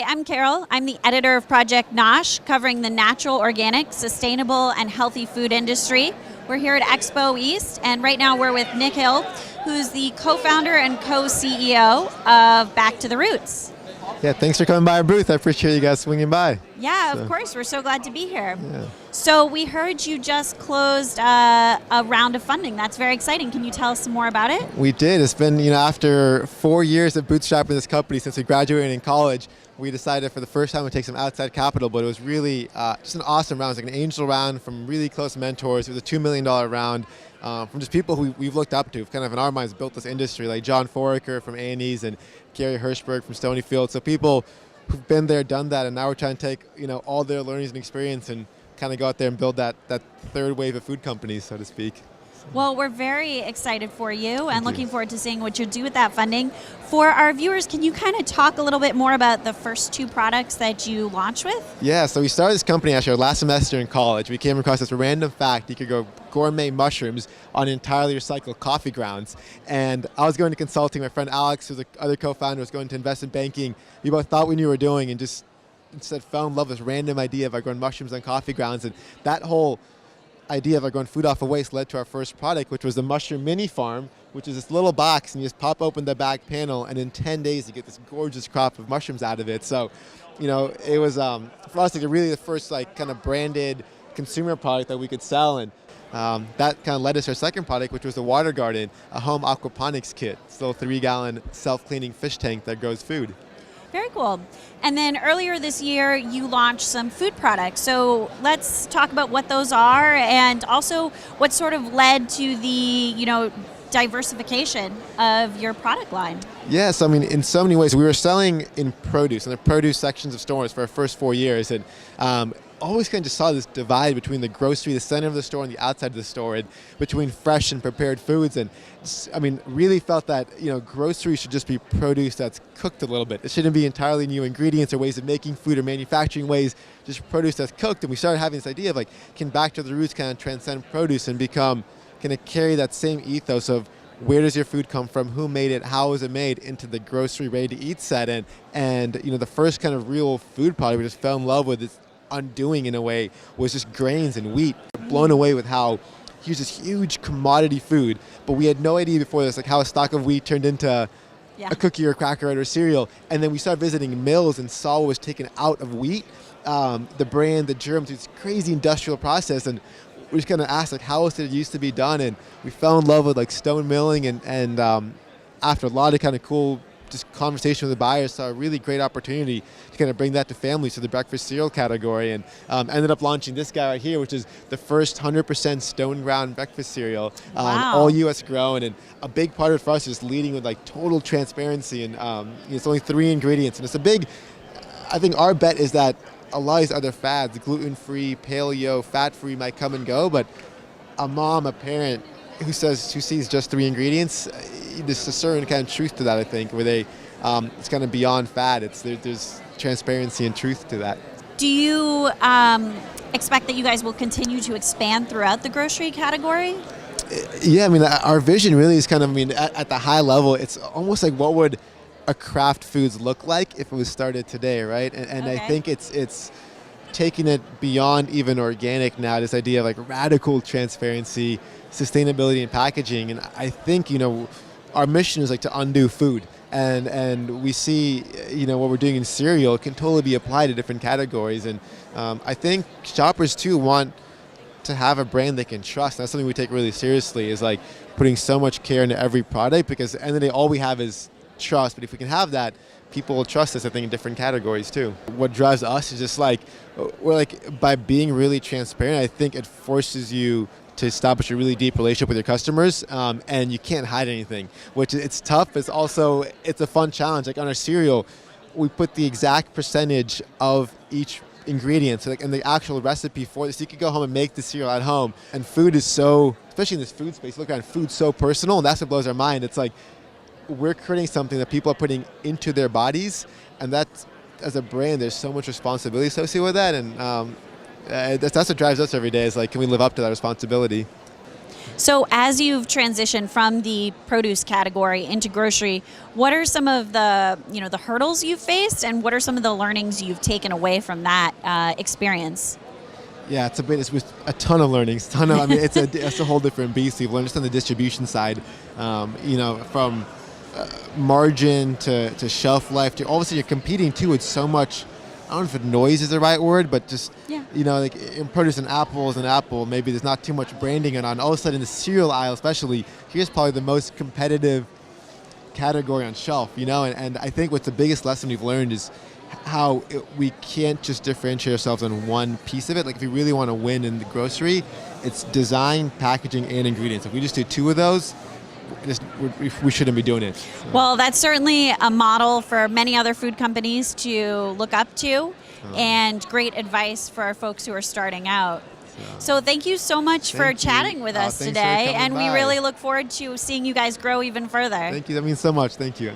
Hi, I'm Carol. I'm the editor of Project NOSH, covering the natural, organic, sustainable, and healthy food industry. We're here at Expo East, and right now we're with Nikhil, who's the co-founder and co-CEO of Back to the Roots. Yeah, thanks for coming by our booth. I appreciate you guys swinging by. Yeah, of course. We're so glad to be here. Yeah. So we heard you just closed a round of funding. That's very exciting. Can you tell us some more about it? We did. It's been, after 4 years of bootstrapping this company since we graduated in college, we decided for the first time to take some outside capital, but it was really just an awesome round. It was like an angel round from really close mentors. It was a $2 million round from just people who we've looked up to, kind of in our minds built this industry, like John Foraker from A&E's and Gary Hirschberg from Stonyfield. So people who've been there, done that, and now we're trying to take all their learnings and experience and kind of go out there and build that third wave of food companies, so to speak. Well, we're very excited for you and looking forward to seeing what you do with that funding. For our viewers, can you kind of talk a little bit more about the first two products that you launched with? Yeah, so we started this company actually our last semester in college. We came across this random fact: you could grow gourmet mushrooms on entirely recycled coffee grounds. And I was going to consulting. My friend Alex, who's the other co-founder, was going to investment banking. We both thought we knew what we were doing and just instead fell in love with this random idea of growing mushrooms on coffee grounds. And that whole idea of growing food off of waste led to our first product, which was the mushroom mini farm, which is this little box, and you just pop open the back panel, and in 10 days you get this gorgeous crop of mushrooms out of it. So, it was for us really the first kind of branded consumer product that we could sell, and that kind of led us to our second product, which was the Water Garden, a home aquaponics kit. It's a little 3-gallon self-cleaning fish tank that grows food. Very cool. And then earlier this year, you launched some food products. So let's talk about what those are and also what sort of led to the, diversification of your product line. Yes, in so many ways. We were selling in produce, in the produce sections of stores for our first 4 years. And always kind of just saw this divide between the grocery, the center of the store, and the outside of the store, and between fresh and prepared foods. And really felt that grocery should just be produce that's cooked a little bit. It shouldn't be entirely new ingredients or ways of making food or manufacturing ways, just produce that's cooked. And we started having this idea of can Back to the Roots kind of transcend produce and become, can it carry that same ethos of where does your food come from, who made it, how was it made, into the grocery ready-to-eat set. And the first kind of real food product we just fell in love with is undoing in a way was just grains and wheat. Blown away with how he used this huge commodity food, but we had no idea before this how a stalk of wheat turned into a cookie or a cracker or cereal. And then we started visiting mills and saw what was taken out of wheat, the bran, the germs, this crazy industrial process. And we just kind of asked how else did it used to be done, and we fell in love with stone milling. And after a lot of kind of cool just conversation with the buyers, saw a really great opportunity to kind of bring that to families, to the breakfast cereal category, and ended up launching this guy right here, which is the first 100% stone ground breakfast cereal, all U.S. grown. And a big part of it for us is leading with total transparency, and it's only 3 ingredients, and it's a big, I think our bet is that a lot of these other fads, gluten-free, paleo, fat-free, might come and go, but a mom, a parent who sees just 3 ingredients, there's a certain kind of truth to that, I think, where it's kind of beyond fad. There's transparency and truth to that. Do you expect that you guys will continue to expand throughout the grocery category? Yeah, our vision really is kind of, at the high level, it's almost like what would a craft foods look like if it was started today, right? And okay. I think it's taking it beyond even organic now, this idea of radical transparency, sustainability, and packaging. And I think, our mission is to undo food. And we see, what we're doing in cereal can totally be applied to different categories. And I think shoppers too want to have a brand they can trust. And that's something we take really seriously, is putting so much care into every product, because at the end of the day, all we have is trust. But if we can have that, people will trust us, I think, in different categories too. What drives us is just we're by being really transparent, I think it forces you to establish a really deep relationship with your customers, and you can't hide anything, which it's tough. It's also, it's a fun challenge. On our cereal, we put the exact percentage of each ingredient, so in the actual recipe for this. You could go home and make the cereal at home. And food is so, especially in this food space, look around, food's so personal, and that's what blows our mind. It's we're creating something that people are putting into their bodies, and that's, as a brand, there's so much responsibility associated with that, and that's what drives us every day, is can we live up to that responsibility? So as you've transitioned from the produce category into grocery, what are some of the, the hurdles you've faced, and what are some of the learnings you've taken away from that experience? Yeah, it's with a ton of learnings. It's a whole different beast. We've learned just on the distribution side, from margin to shelf life to obviously you're competing too with so much. I don't know if noise is the right word, but just, like in produce, an apple is an apple. Maybe there's not too much branding on. All of a sudden, the cereal aisle especially, here's probably the most competitive category on shelf, and I think what's the biggest lesson we've learned is how we can't just differentiate ourselves on one piece of it. Like if we really want to win in the grocery, it's design, packaging, and ingredients. If we just do two of those, we shouldn't be doing it. So. Well, that's certainly a model for many other food companies to look up to, and great advice for our folks who are starting out. So thank you so much for chatting with us today, and we really look forward to seeing you guys grow even further. Thank you. That means so much. Thank you.